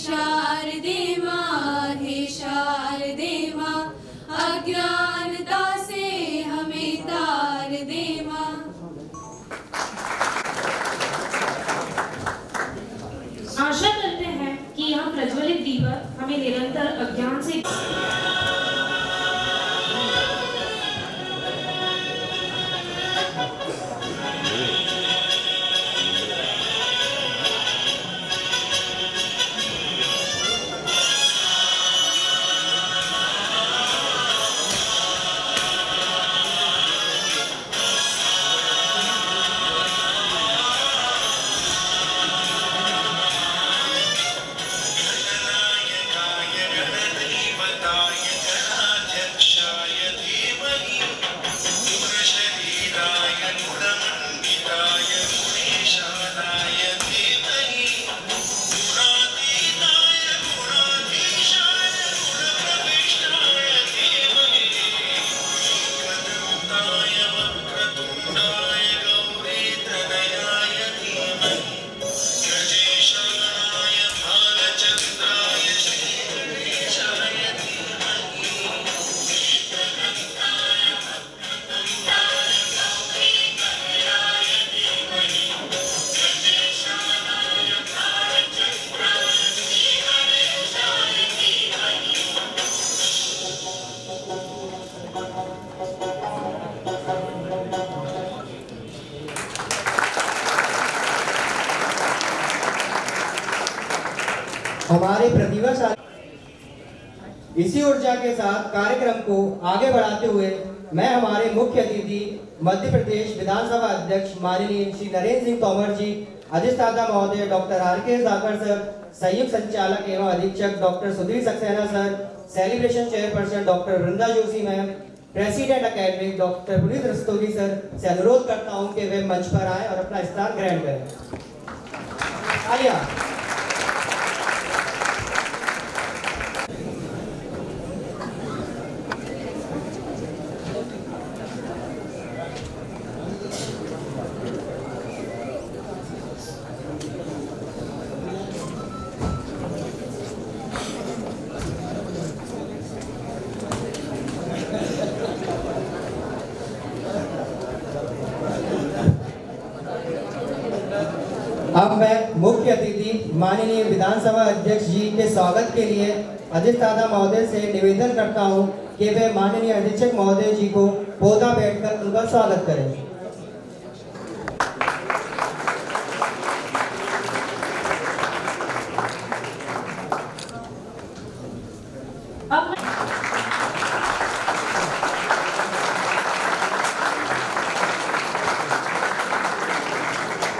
शारदे माँ, हे शारदे माँ, अज्ञानता से हमें तार दे माँ। आशा करते हैं कि यह प्रज्वलित दीपक हमें निरंतर अज्ञान से हमारे प्रतिभाशाली इसी ऊर्जा के साथ कार्यक्रम को आगे बढ़ाते हुए मैं हमारे मुख्य अतिथि मध्य प्रदेश विधानसभा अध्यक्ष माननीय श्री नरेंद्र सिंह तोमर जी, अधिष्ठाता महोदय डॉक्टर आर.के. धाकर सर, संयुक्त संचालक एवं अधीक्षक doctor Sudhir Saxena sir, celebration chairperson doctor Vrinda Joshi ma'am, president academic doctor Puneet Rastogi sir से अनुरोध करता हूं कि वे मंच पर आए और अपना स्थान ग्रहण करें। आइए। अब मैं मुख्य अतिथि माननीय विधानसभा अध्यक्ष जी के स्वागत के लिए अधिष्ठाता महोदय से निवेदन करता हूं कि वे माननीय अधीक्षक महोदय जी को पौधा बैठकर उनका स्वागत करें।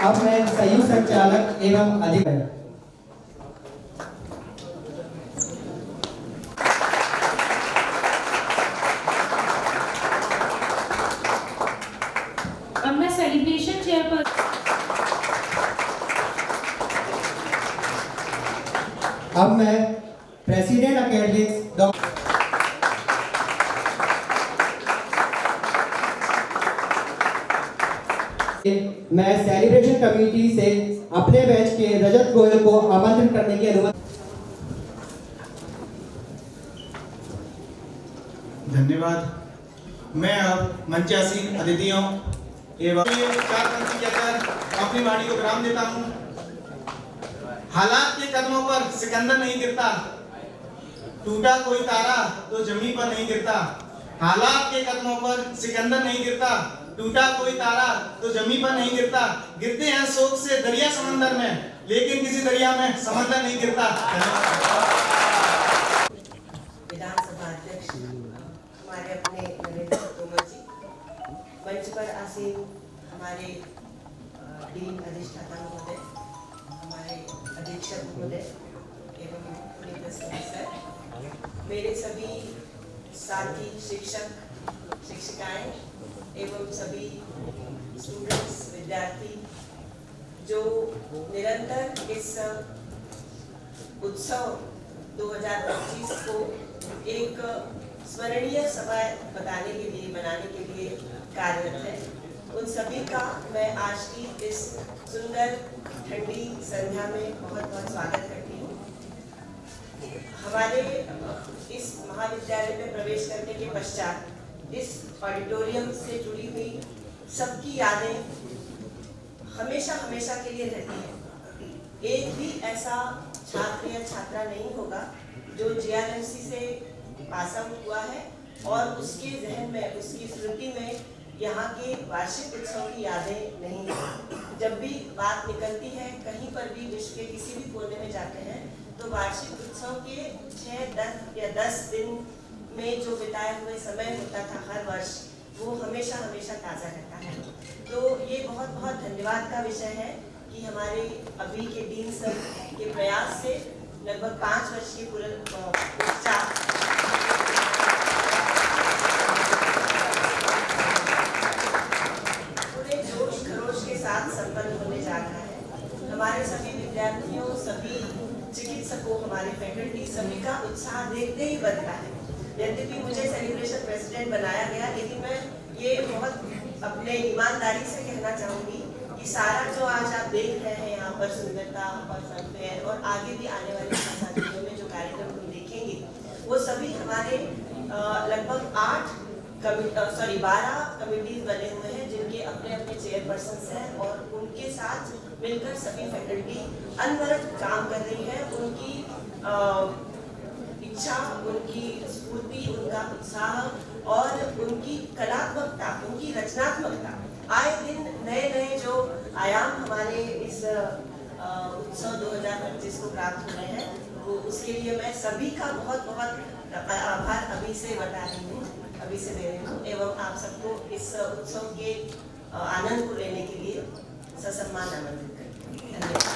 अब मैं संयुक्त संचालक एवं अधिकारी अब मैं सेलिब्रेशन चेयरपर्सन अब मैं प्रेसिडेंट अकेडमिक्स डॉक्टर मैं सेलिब्रेशन कमेटी से अपने बैच के रजत गोयल को आमंत्रित करने की अनुमति। धन्यवाद। मैं अब मंचासीन अतिथियों एवं चार पंक्ति कहकर अपनी वाणी को विराम देता हूँ। हालात के कदमों पर सिकंदर नहीं गिरता, टूटा कोई तारा तो जमीन पर नहीं गिरता। हालात के कदमों पर सिकंदर नहीं गिरता, टूटा कोई तारा तो जमीन पर नहीं गिरता। गिरते हैं शोक से दरिया समंदर में, लेकिन किसी दरिया में समंदर नहीं गिरता। विधानसभा अध्यक्ष हमारे अपने नरेंद्र तोमर जी, मंच पर आसीन हमारे डीन अधिष्ठाता महोदय, हमारे अधीक्षक महोदय एवं पुनीत सर, मेरे सभी साथी शिक्षक शिक्षिकाएं एवं सभी स्टूडेंट्स विद्यार्थी जो निरंतर इस उत्सव 2025 को एक स्मरणीय समय बनाने के लिए कार्यरत है, उन सभी का मैं आज की इस सुंदर ठंडी संध्या में बहुत बहुत स्वागत करती हूँ। हमारे इस महाविद्यालय में प्रवेश करने के पश्चात इस ऑडिटोरियम से जुड़ी हुई सबकी यादें हमेशा हमेशा के लिए रहती हैं। एक भी ऐसा छात्र या छात्रा नहीं होगा जो JRMC से पास आउट हुआ है और उसके जहन में, उसकी स्मृति में यहाँ के वार्षिक उत्सव की यादें नहीं हैं। जब भी बात निकलती है, कहीं पर भी विश्व के किसी भी कोने में जाते हैं, तो वार्षिक उत्सव के 6 या 10 दिन में जो बिताए हुए समय होता था हर वर्ष, वो हमेशा हमेशा ताज़ा रहता है। तो ये बहुत बहुत धन्यवाद का विषय है कि हमारे अभी के डीन सर के प्रयास से लगभग 5 वर्ष के पूरे जोश खरोश के साथ संपन्न होने जा रहा है। हमारे सभी विद्यार्थियों, सभी चिकित्सकों, हमारे फैकल्टी, सभी का उत्साह देखते ही बनता है। यद्यपि मुझे सेलिब्रेशन प्रेसिडेंट बनाया गया, लेकिन मैं ये बहुत अपने ईमानदारी से कहना चाहूँगी कि सारा जो आज आप देख रहे हैं यहाँ पर सुंदरता और फनफेयर और आगे भी आने वाले दिनों में जो कार्यक्रम हम देखेंगे, वो सभी हमारे लगभग 12 कमिटीज बने हुए हैं जिनके अपने अपने चेयरपर्सन हैं और उनके साथ मिलकर सभी फैकल्टी अनवरत काम कर रही है। उनकी इच्छा, उनकी स्फूर्ति, उनका उत्साह और उनकी कलात्मकता, उनकी रचनात्मकता, आए दिन नए नए जो आयाम हमारे इस उत्सव 2025 को प्राप्त हो रहे हैं, वो उसके लिए मैं सभी का बहुत बहुत आभार अभी से बता रही हूँ, अभी से दे रही हूँ एवं आप सबको इस उत्सव के आनंद को लेने के लिए ससम्मान आमंत्रित करती हूँ। धन्यवाद।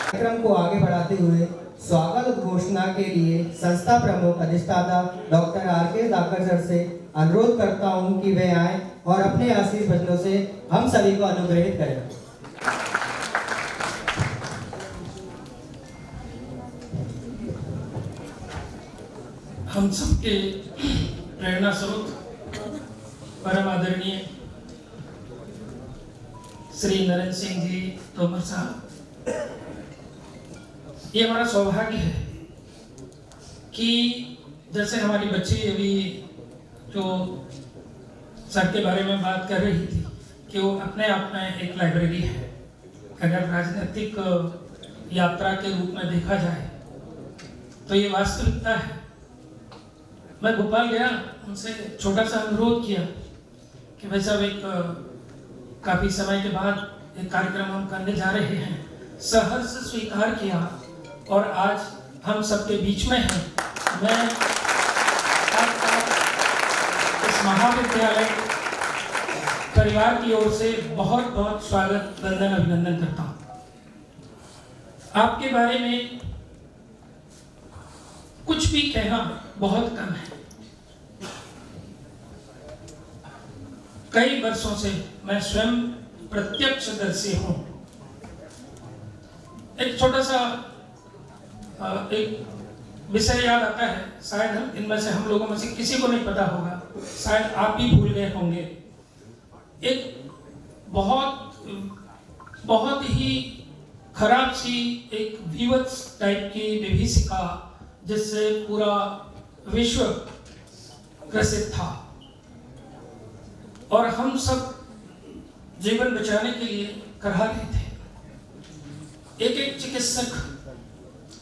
कार्यक्रम को आगे बढ़ाते हुए स्वागत उद्घोषणा के लिए संस्था प्रमुख अधिष्ठाता डॉक्टर RK धाकर सर से अनुरोध करता हूं कि वे आएं और अपने आशीष वचनों से हम सभी को अनुग्रहित करें। हम सबके प्रेरणा स्रोत परम आदरणीय श्री नरेंद्र सिंह जी तोमर साहब, ये हमारा सौभाग्य है कि जैसे हमारी बच्ची अभी जो सर के बारे में बात कर रही थी कि वो अपने आप में एक लाइब्रेरी है। अगर राजनीतिक यात्रा के रूप में देखा जाए तो ये वास्तविकता है। मैं भोपाल गया, उनसे छोटा सा अनुरोध किया कि भाई साहब एक काफ़ी समय के बाद एक कार्यक्रम हम करने जा रहे हैं। सहर्ष स्वीकार किया और आज हम सबके बीच में हैं। मैं इस महाविद्यालय परिवार की ओर से बहुत बहुत स्वागत, वंदन, अभिनंदन करता हूँ। आपके बारे में कुछ भी कहना बहुत कम है। कई वर्षों से मैं स्वयं प्रत्यक्षदर्शी हूँ। एक छोटा सा एक विषय याद आता है, शायद हम इनमें से हम लोगों में से किसी को नहीं पता होगा, शायद आप भी भूल गए होंगे। एक बहुत ही खराब सी एक विवत्स टाइप की विभीषिका जिससे पूरा विश्व ग्रसित था और हम सब जीवन बचाने के लिए करहा रहे थे। एक एक चिकित्सक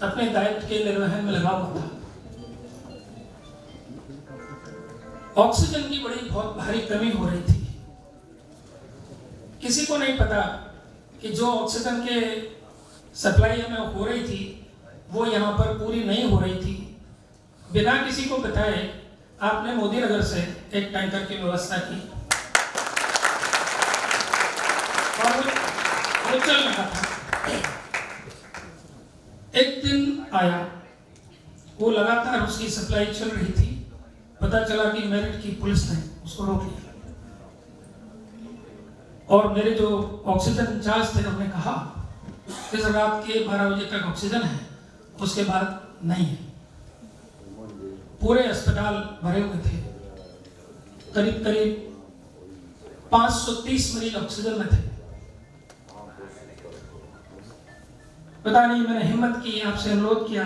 अपने दायित्व के निर्वहन में लगा हुआ था। ऑक्सीजन की बहुत भारी कमी हो रही थी। किसी को नहीं पता कि जो ऑक्सीजन के सप्लाई हमें हो रही थी वो यहाँ पर पूरी नहीं हो रही थी। बिना किसी को बताए आपने मोदी नगर से एक टैंकर की व्यवस्था की और वो चल रहा था। एक दिन आया, वो लगातार उसकी सप्लाई चल रही थी। पता चला कि मेरठ की पुलिस ने उसको रोक लिया और मेरे जो ऑक्सीजन इंचार्ज थे उन्होंने कहा कि सर रात के 12 बजे तक ऑक्सीजन है, उसके बाद नहीं है। पूरे अस्पताल भरे हुए थे, करीब 530 मरीज ऑक्सीजन में थे। पता नहीं मैंने हिम्मत की, आपसे अनुरोध किया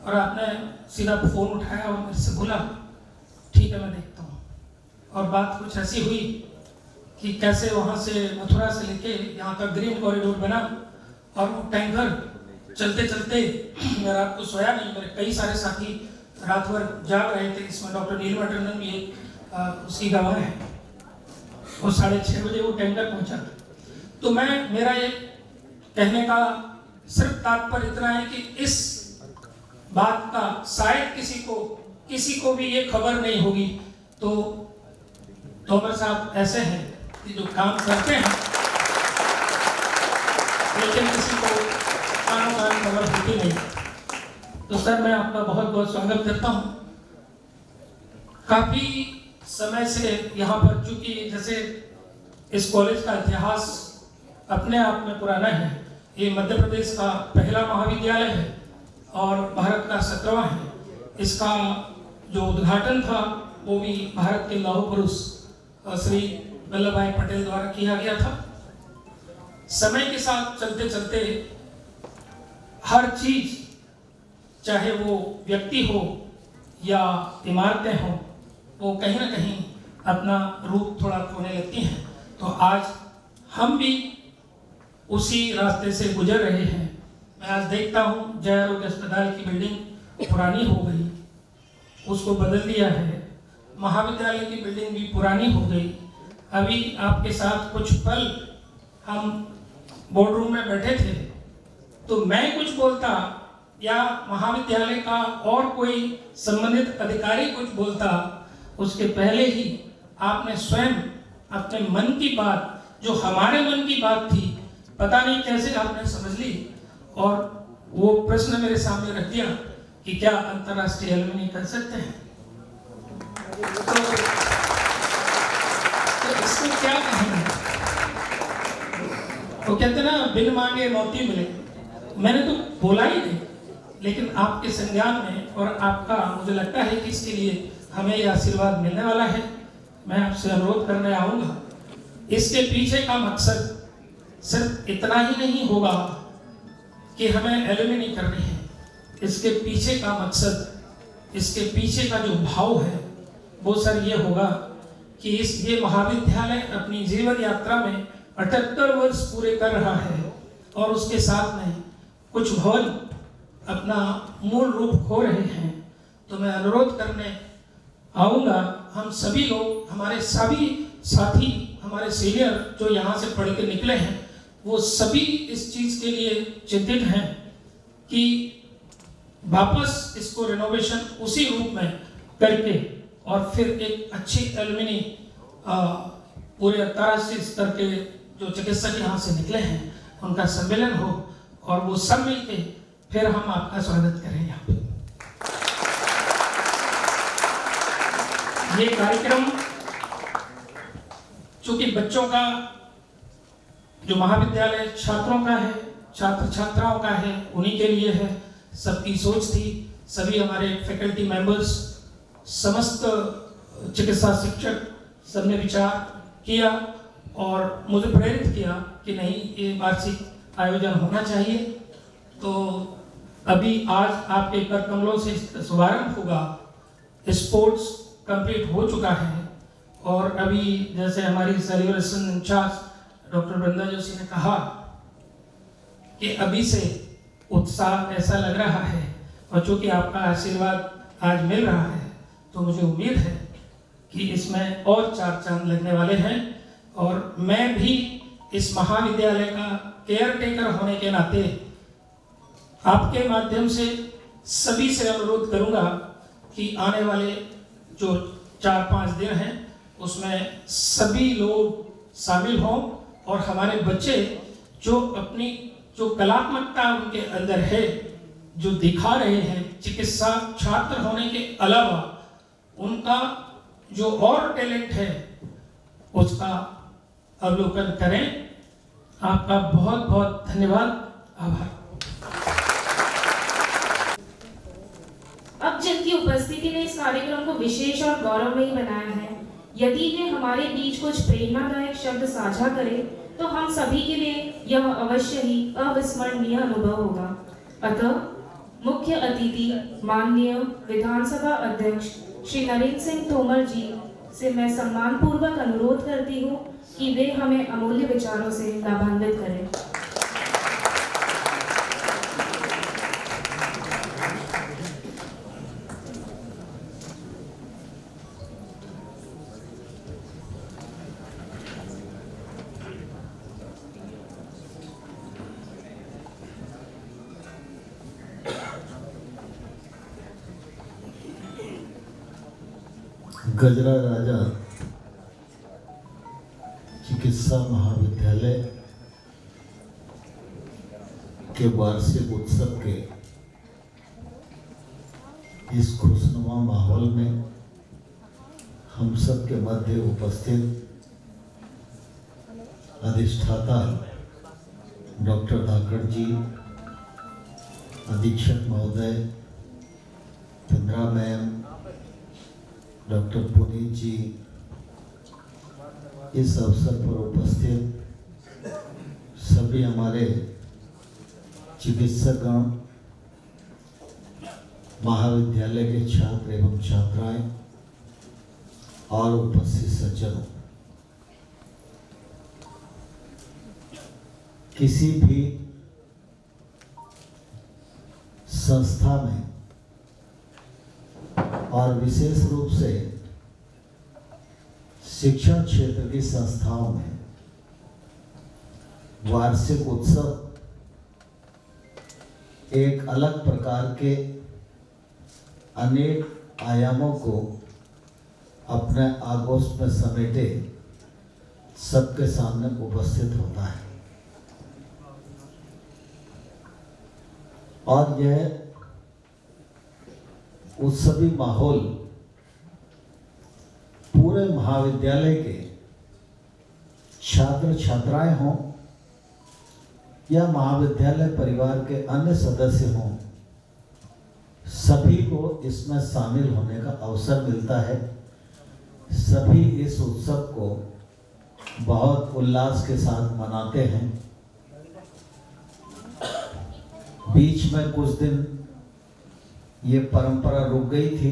और आपने सीधा फ़ोन उठाया और मेरे से बोला ठीक है मैं देखता हूँ। और बात कुछ ऐसी हुई कि कैसे वहाँ से मथुरा से लेके यहाँ तक ग्रीन कॉरिडोर बना और वो टैंकर चलते चलते मैं रात को सोया नहीं, मेरे कई सारे साथी रात भर जाग रहे थे, इसमें डॉक्टर नीलम टंडन भी एक उसकी गवाह है। और 6:30 बजे वो टैंकर पहुंचा। तो मेरा ये कहने का सिर्फ तात्पर्य इतना है कि इस बात का शायद किसी को भी ये खबर नहीं होगी, तो तोमर साहब ऐसे हैं कि जो काम करते हैं लेकिन किसी को कानों खबर होती नहीं। तो सर मैं आपका बहुत बहुत स्वागत करता हूँ। काफी समय से यहाँ पर, चूंकि जैसे इस कॉलेज का इतिहास अपने आप में पुराना है, ये मध्य प्रदेश का पहला महाविद्यालय है और भारत का 17वां है। इसका जो उद्घाटन था वो भी भारत के लौह पुरुष श्री वल्लभ भाई पटेल द्वारा किया गया था। समय के साथ चलते चलते हर चीज, चाहे वो व्यक्ति हो या इमारतें हो, वो कहीं ना कहीं अपना रूप थोड़ा खोने लगती हैं। तो आज हम भी उसी रास्ते से गुजर रहे हैं। मैं आज देखता हूँ जय आरोग्य अस्पताल की बिल्डिंग पुरानी हो गई, उसको बदल दिया है। महाविद्यालय की बिल्डिंग भी पुरानी हो गई। अभी आपके साथ कुछ पल हम बोर्ड रूम में बैठे थे, तो मैं कुछ बोलता या महाविद्यालय का और कोई संबंधित अधिकारी कुछ बोलता, उसके पहले ही आपने स्वयं अपने मन की बात, जो हमारे मन की बात थी, पता नहीं कैसे आपने समझ ली और वो प्रश्न मेरे सामने रख दिया कि क्या अंतर्राष्ट्रीय एलुमनी कर सकते हैं। तो इसमें क्या कहेंगे? वो कहते ना बिन मांगे मोती मिले। मैंने तो बोला ही नहीं, लेकिन आपके संज्ञान में और आपका, मुझे लगता है कि इसके लिए हमें यह आशीर्वाद मिलने वाला है। मैं आपसे अनुरोध करने आऊंगा, इसके पीछे का मकसद सिर्फ इतना ही नहीं होगा कि हमें एलुमनी करनी है। इसके पीछे का मकसद, इसके पीछे का जो भाव है वो सर ये होगा कि ये महाविद्यालय अपनी जीवन यात्रा में 78 वर्ष पूरे कर रहा है और उसके साथ में कुछ भवन अपना मूल रूप खो रहे हैं। तो मैं अनुरोध करने आऊँगा, हम सभी लोग, हमारे सभी साथी, हमारे सीनियर जो यहाँ से पढ़ के निकले हैं, वो सभी इस चीज़ के लिए चिंतित हैं कि वापस इसको रिनोवेशन उसी रूप में करके और फिर एक अच्छी एलुमनी पूरे अंतर्राष्ट्रीय स्तर के जो चिकित्सक यहाँ से निकले हैं उनका सम्मेलन हो और वो सब मिलके फिर हम आपका स्वागत करें यहाँ पे। ये कार्यक्रम चूंकि बच्चों का, जो महाविद्यालय छात्रों का है, छात्र छात्राओं का है, उन्हीं के लिए है। सबकी सोच थी, सभी हमारे फैकल्टी मेंबर्स, समस्त चिकित्सा शिक्षक सबने विचार किया और मुझे प्रेरित किया कि नहीं, ये वार्षिक आयोजन होना चाहिए। तो अभी आज आपके कर कमलों से शुभारंभ होगा। स्पोर्ट्स कंप्लीट हो चुका है और अभी जैसे हमारी celebration in charge doctor Vrinda Joshi ने कहा कि अभी से उत्साह ऐसा लग रहा है और चूंकि आपका आशीर्वाद आज मिल रहा है तो मुझे उम्मीद है कि इसमें और 4 चांद लगने वाले हैं। और मैं भी इस महाविद्यालय का केयर टेकर होने के नाते आपके माध्यम से सभी से अनुरोध करूंगा कि आने वाले जो 4-5 दिन हैं उसमें सभी लोग शामिल हों और हमारे बच्चे जो अपनी जो कलात्मकता उनके अंदर है, जो दिखा रहे हैं, चिकित्सा छात्र होने के अलावा उनका जो और टैलेंट है उसका अवलोकन करें। आपका बहुत बहुत धन्यवाद, आभार। अब जिनकी उपस्थिति ने इस कार्यक्रम को विशेष और गौरवमयी बनाया है, यदि वे हमारे बीच कुछ प्रेरणादायक शब्द साझा करें तो हम सभी के लिए यह अवश्य ही अविस्मरणीय अनुभव होगा। अतः मुख्य अतिथि माननीय विधानसभा अध्यक्ष श्री नरेंद्र सिंह तोमर जी से मैं सम्मानपूर्वक अनुरोध करती हूँ कि वे हमें अमूल्य विचारों से लाभान्वित करें। गजरा राजा चिकित्सा महाविद्यालय के वार्षिक उत्सव के इस खुशनुमा माहौल में हम सब के मध्य उपस्थित अधिष्ठाता डॉक्टर धाकड़ जी, अधीक्षक महोदय, पिंद्रा मैम, डॉक्टर पुनीत जी, इस अवसर पर उपस्थित सभी हमारे चिकित्सकगण, महाविद्यालय के छात्र एवं छात्राएं और उपस्थित सज्जनों, किसी भी संस्था में और विशेष रूप से शिक्षण क्षेत्र की संस्थाओं में वार्षिक उत्सव एक अलग प्रकार के अनेक आयामों को अपने आगोश में समेटे सबके सामने उपस्थित होता है। और यह उत्सवी माहौल पूरे महाविद्यालय के छात्र छात्राएं हों या महाविद्यालय परिवार के अन्य सदस्य हों, सभी को इसमें शामिल होने का अवसर मिलता है। सभी इस उत्सव को बहुत उल्लास के साथ मनाते हैं। बीच में कुछ दिन ये परंपरा रुक गई थी,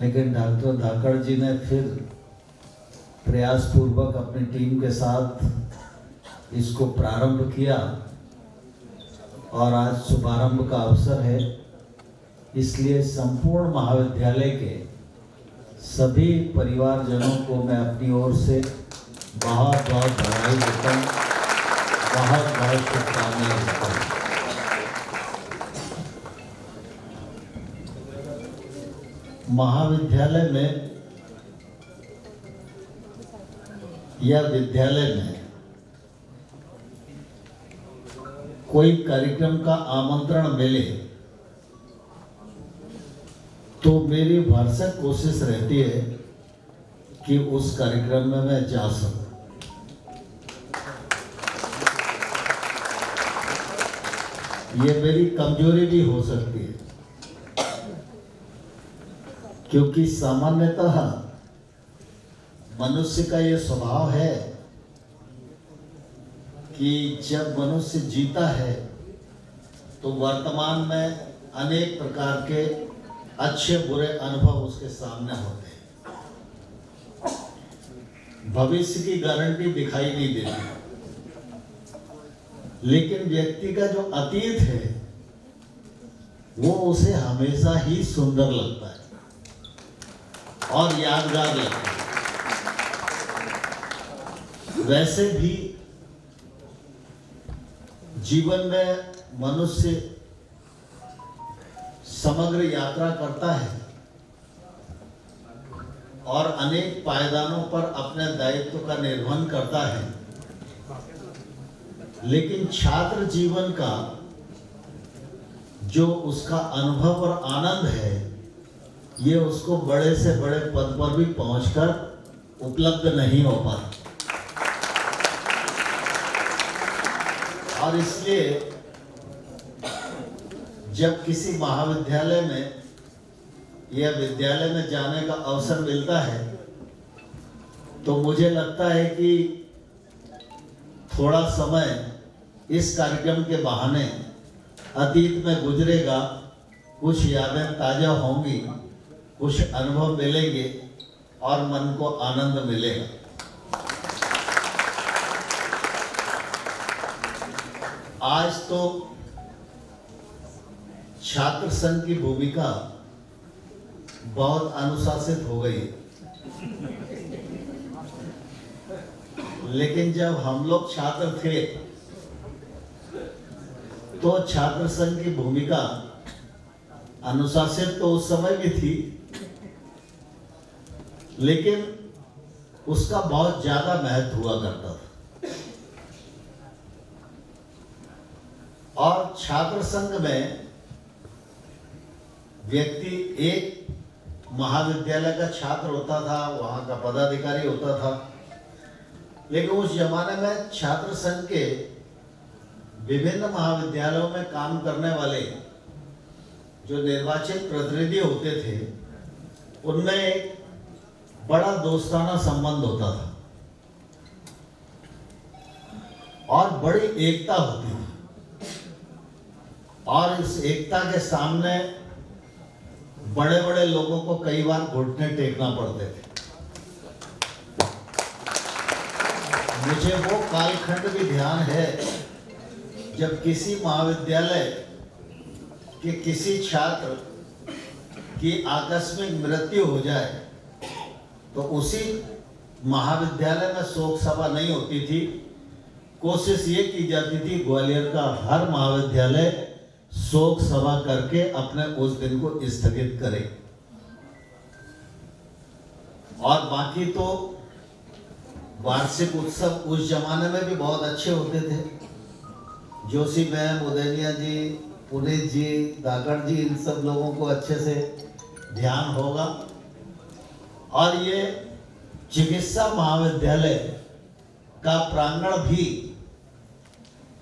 लेकिन डॉक्टर धाकड़ जी ने फिर प्रयास पूर्वक अपनी टीम के साथ इसको प्रारंभ किया और आज शुभारंभ का अवसर है। इसलिए संपूर्ण महाविद्यालय के सभी परिवारजनों को मैं अपनी ओर से बहुत बहुत बधाई देता हूँ, बहुत बहुत शुभकामनाएं देता हूँ। महाविद्यालय में या विद्यालय में कोई कार्यक्रम का आमंत्रण मिले तो मेरी भरसक कोशिश रहती है कि उस कार्यक्रम में मैं जा सकूं। ये मेरी कमजोरी भी हो सकती है, क्योंकि सामान्यतः मनुष्य का ये स्वभाव है कि जब मनुष्य जीता है तो वर्तमान में अनेक प्रकार के अच्छे बुरे अनुभव उसके सामने होते हैं। भविष्य की गारंटी दिखाई नहीं देती, लेकिन व्यक्ति का जो अतीत है वो उसे हमेशा ही सुंदर लगता है और यादगार लगता है। वैसे भी जीवन में मनुष्य समग्र यात्रा करता है और अनेक पायदानों पर अपने दायित्व का निर्वहन करता है, लेकिन छात्र जीवन का जो उसका अनुभव और आनंद है, ये उसको बड़े से बड़े पद पर भी पहुंचकर उपलब्ध नहीं हो पाता। और इसलिए जब किसी महाविद्यालय में या विद्यालय में जाने का अवसर मिलता है तो मुझे लगता है कि थोड़ा समय इस कार्यक्रम के बहाने अतीत में गुजरेगा, कुछ यादें ताजा होंगी, कुछ अनुभव मिलेंगे और मन को आनंद मिलेगा। आज तो छात्र संघ की भूमिका बहुत अनुशासित हो गई, लेकिन जब हम लोग छात्र थे तो छात्र संघ की भूमिका अनुशासित तो उस समय भी थी, लेकिन उसका बहुत ज्यादा महत्व हुआ करता था। और छात्र संघ में व्यक्ति एक महाविद्यालय का छात्र होता था, वहां का पदाधिकारी होता था, लेकिन उस जमाने में छात्र संघ के विभिन्न महाविद्यालयों में काम करने वाले जो निर्वाचित प्रतिनिधि होते थे, उनमें एक बड़ा दोस्ताना संबंध होता था और बड़ी एकता होती थी। और इस एकता के सामने बड़े बड़े लोगों को कई बार घुटने टेकना पड़ते थे। मुझे वो कालखंड भी ध्यान है जब किसी महाविद्यालय के किसी छात्र की आकस्मिक मृत्यु हो जाए तो उसी महाविद्यालय में शोक सभा नहीं होती थी। कोशिश ये की जाती थी ग्वालियर का हर महाविद्यालय शोक सभा करके अपने उस दिन को स्थगित करे। और बाकी तो वार्षिक उत्सव उस जमाने में भी बहुत अच्छे होते थे। जोशी मैम, उदयनिया जी, पुनीत जी, दाकड़ जी, इन सब लोगों को अच्छे से ध्यान होगा। और ये चिकित्सा महाविद्यालय का प्रांगण भी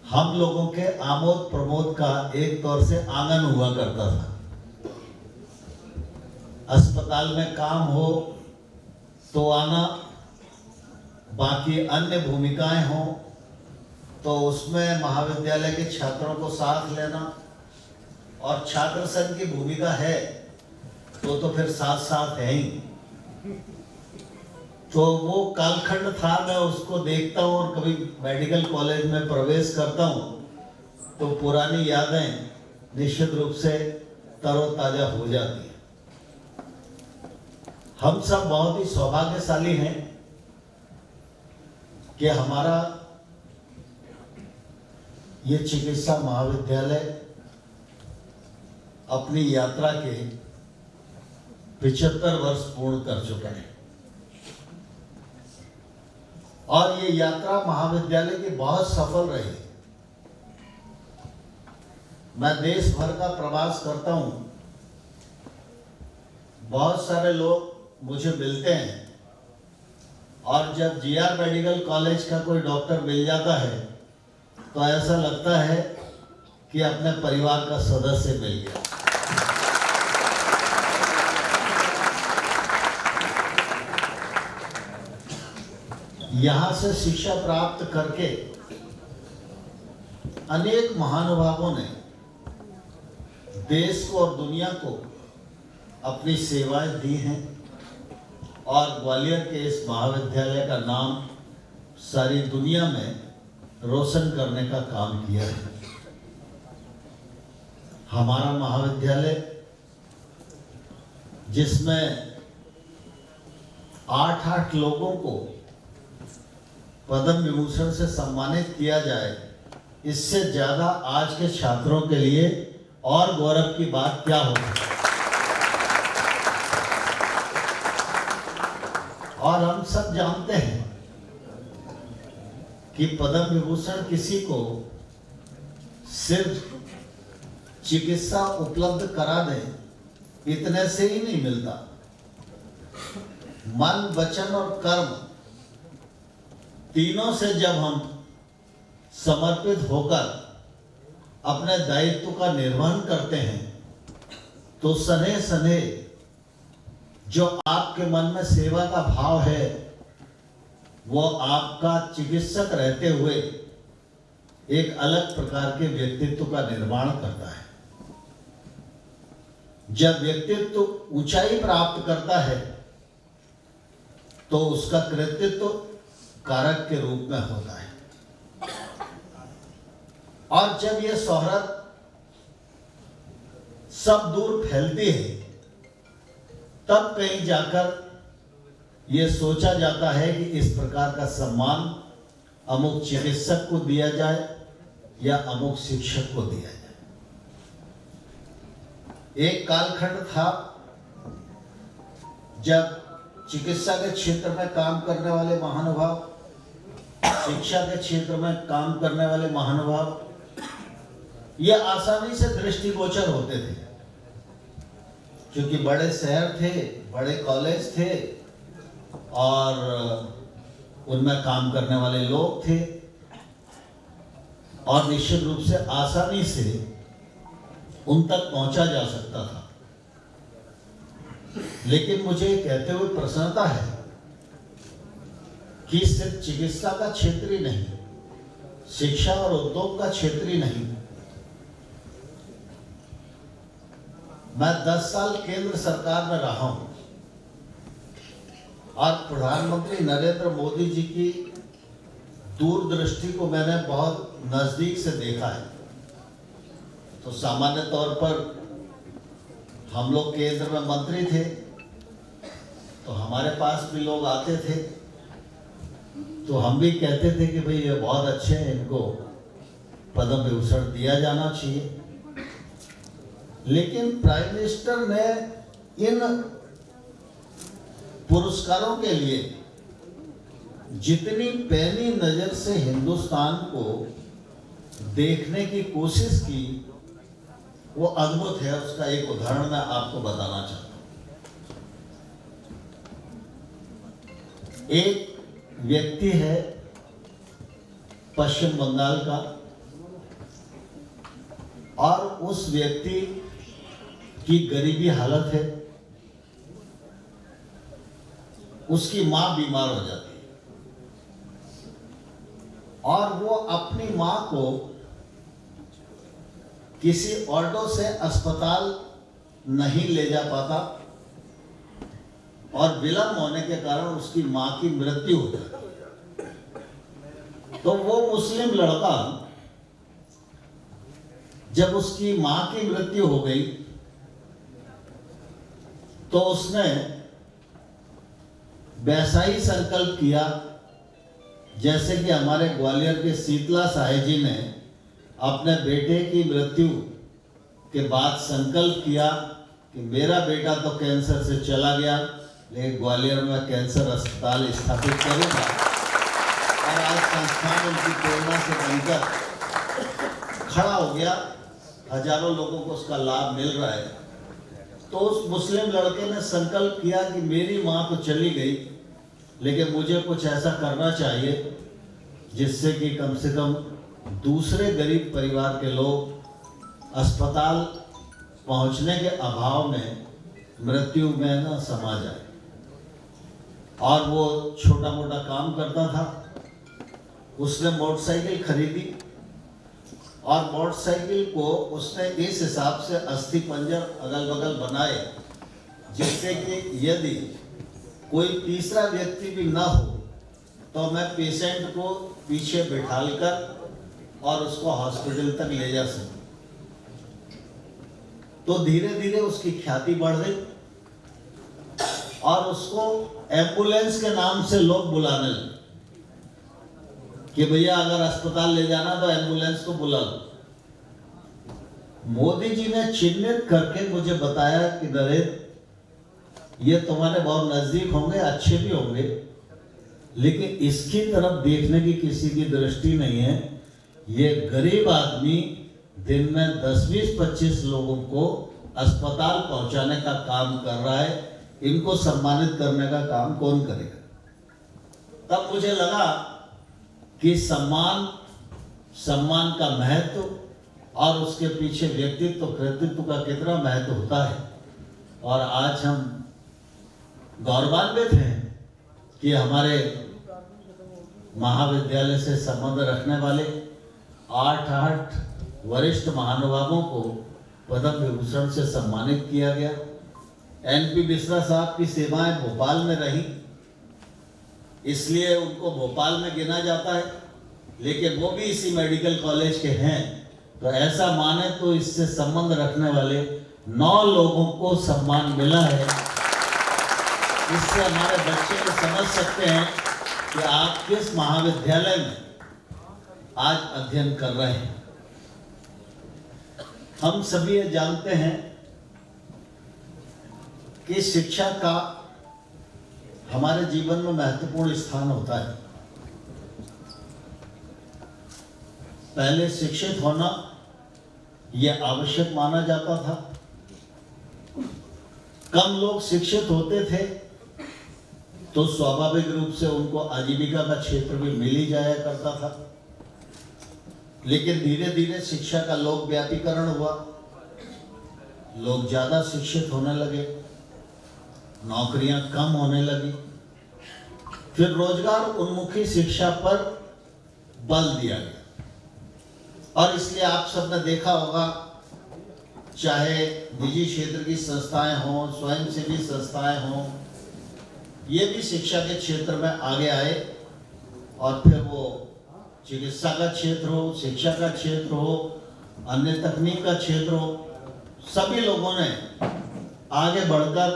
हम लोगों के आमोद प्रमोद का एक तौर से आंगन हुआ करता था। अस्पताल में काम हो तो आना, बाकी अन्य भूमिकाएं हों तो उसमें महाविद्यालय के छात्रों को साथ लेना, और छात्र संघ की भूमिका है तो फिर साथ साथ है ही। तो वो कालखंड था, मैं उसको देखता हूँ और कभी मेडिकल कॉलेज में प्रवेश करता हूँ तो पुरानी यादें निश्चित रूप से तरोताजा हो जाती है। हम सब बहुत ही सौभाग्यशाली हैं कि हमारा ये चिकित्सा महाविद्यालय अपनी यात्रा के 75 वर्ष पूर्ण कर चुका है। और ये यात्रा महाविद्यालय की बहुत सफल रही। मैं देश भर का प्रवास करता हूं, बहुत सारे लोग मुझे मिलते हैं, और जब जीआर मेडिकल कॉलेज का कोई डॉक्टर मिल जाता है तो ऐसा लगता है कि अपने परिवार का सदस्य मिल गया। यहाँ से शिक्षा प्राप्त करके अनेक महानुभावों ने देश को और दुनिया को अपनी सेवाएं दी हैं, और ग्वालियर के इस महाविद्यालय का नाम सारी दुनिया में रोशन करने का काम किया है। हमारा महाविद्यालय जिसमें 8-8 लोगों को पद्म विभूषण से सम्मानित किया जाए, इससे ज्यादा आज के छात्रों के लिए और गौरव की बात क्या होगी। और हम सब जानते हैं कि पद्म विभूषण किसी को सिर्फ चिकित्सा उपलब्ध करा दे इतने से ही नहीं मिलता। मन, वचन और कर्म तीनों से जब हम समर्पित होकर अपने दायित्व का निर्वहन करते हैं तो सने सने जो आपके मन में सेवा का भाव है वो आपका चिकित्सक रहते हुए एक अलग प्रकार के व्यक्तित्व का निर्माण करता है। जब व्यक्तित्व ऊंचाई प्राप्त करता है तो उसका कृतित्व कारक के रूप में होता है, और जब यह शोहरत सब दूर फैलती है तब कहीं जाकर यह सोचा जाता है कि इस प्रकार का सम्मान अमुक चिकित्सक को दिया जाए या अमुक शिक्षक को दिया जाए। एक कालखंड था जब चिकित्सा के क्षेत्र में काम करने वाले महानुभाव, शिक्षा के क्षेत्र में काम करने वाले महानुभाव ये आसानी से दृष्टिगोचर होते थे, क्योंकि बड़े शहर थे, बड़े कॉलेज थे और उनमें काम करने वाले लोग थे, और निश्चित रूप से आसानी से उन तक पहुंचा जा सकता था। लेकिन मुझे कहते हुए प्रसन्नता है कि सिर्फ चिकित्सा का क्षेत्र ही नहीं, शिक्षा और उद्योग का क्षेत्र ही नहीं, मैं 10 साल केंद्र सरकार में रहा हूं और प्रधानमंत्री नरेंद्र मोदी जी की दूरदृष्टि को मैंने बहुत नजदीक से देखा है। तो सामान्य तौर पर हम लोग केंद्र में मंत्री थे तो हमारे पास भी लोग आते थे, तो हम भी कहते थे कि भाई ये बहुत अच्छे हैं, इनको पद्म विभूषण दिया जाना चाहिए। लेकिन प्राइम मिनिस्टर ने इन पुरस्कारों के लिए जितनी पैनी नजर से हिंदुस्तान को देखने की कोशिश की वो अद्भुत है। उसका एक उदाहरण मैं आपको बताना चाहता हूं। एक व्यक्ति है पश्चिम बंगाल का, और उस व्यक्ति की गरीबी हालत है, उसकी मां बीमार हो जाती है और वो अपनी मां को किसी ऑटो से अस्पताल नहीं ले जा पाता और विलंब होने के कारण उसकी मां की मृत्यु हो जाती है। तो वो मुस्लिम लड़का जब उसकी मां की मृत्यु हो गई तो उसने वैसा ही संकल्प किया जैसे कि हमारे ग्वालियर के शीतला साहे जी ने अपने बेटे की मृत्यु के बाद संकल्प किया कि मेरा बेटा तो कैंसर से चला गया, लेकिन ग्वालियर में कैंसर अस्पताल स्थापित करूंगा। और आज संस्थान उनकी प्रेरणा से बनकर खड़ा हो गया, हजारों लोगों को उसका लाभ मिल रहा है। तो उस मुस्लिम लड़के ने संकल्प किया कि मेरी मां तो चली गई, लेकिन मुझे कुछ ऐसा करना चाहिए जिससे कि कम से कम दूसरे गरीब परिवार के लोग अस्पताल पहुंचने के अभाव में मृत्यु में न समा जाए। और वो छोटा मोटा काम करता था। उसने मोटरसाइकिल खरीदी और मोटरसाइकिल को उसने इस हिसाब से अस्थि पंजर अगल बगल बनाए जिससे कि यदि कोई तीसरा व्यक्ति भी ना हो तो मैं पेशेंट को पीछे बिठालकर और उसको हॉस्पिटल तक ले जा सकूं। तो धीरे धीरे उसकी ख्याति बढ़ गई और उसको एम्बुलेंस के नाम से लोग बुलाने लगे कि भैया अगर अस्पताल ले जाना तो एम्बुलेंस को बुला लो। मोदी जी ने चिन्हित करके मुझे बताया कि नरेंद्र, ये तुम्हारे बहुत नजदीक होंगे, अच्छे भी होंगे, लेकिन इसकी तरफ देखने की किसी की दृष्टि नहीं है। ये गरीब आदमी दिन में 10-20-25 लोगों को अस्पताल पहुंचाने का काम कर रहा है, इनको सम्मानित करने का काम कौन करेगा? तब मुझे लगा कि सम्मान का महत्व और उसके पीछे व्यक्तित्व कृतित्व का कितना महत्व होता है। और आज हम गौरवान्वित हैं कि हमारे महाविद्यालय से संबंध रखने वाले 8 वरिष्ठ महानुभावों को पद्म विभूषण से सम्मानित किया गया। NP मिश्रा साहब की सेवाएं भोपाल में रही, इसलिए उनको भोपाल में गिना जाता है, लेकिन वो भी इसी मेडिकल कॉलेज के हैं। तो ऐसा माने तो इससे संबंध रखने वाले 9 लोगों को सम्मान मिला है। इससे हमारे बच्चे को समझ सकते हैं कि आप किस महाविद्यालय में आज अध्ययन कर रहे हैं। हम सभी ये जानते हैं कि शिक्षा का हमारे जीवन में महत्वपूर्ण स्थान होता है। पहले शिक्षित होना यह आवश्यक माना जाता था। कम लोग शिक्षित होते थे तो स्वाभाविक रूप से उनको आजीविका का क्षेत्र भी मिल ही जाया करता था। लेकिन धीरे धीरे शिक्षा का लोक व्यापीकरण हुआ, लोग ज्यादा शिक्षित होने लगे, नौकरियां कम होने लगी, फिर रोजगार उन्मुखी शिक्षा पर बल दिया गया। और इसलिए आप सबने देखा होगा, चाहे निजी क्षेत्र की संस्थाएं हों, स्वयंसेवी संस्थाएं हों, ये भी शिक्षा के क्षेत्र में आगे आए। और फिर वो चिकित्सा का क्षेत्र हो, शिक्षा का क्षेत्र हो, अन्य तकनीक का क्षेत्र हो, सभी लोगों ने आगे बढ़कर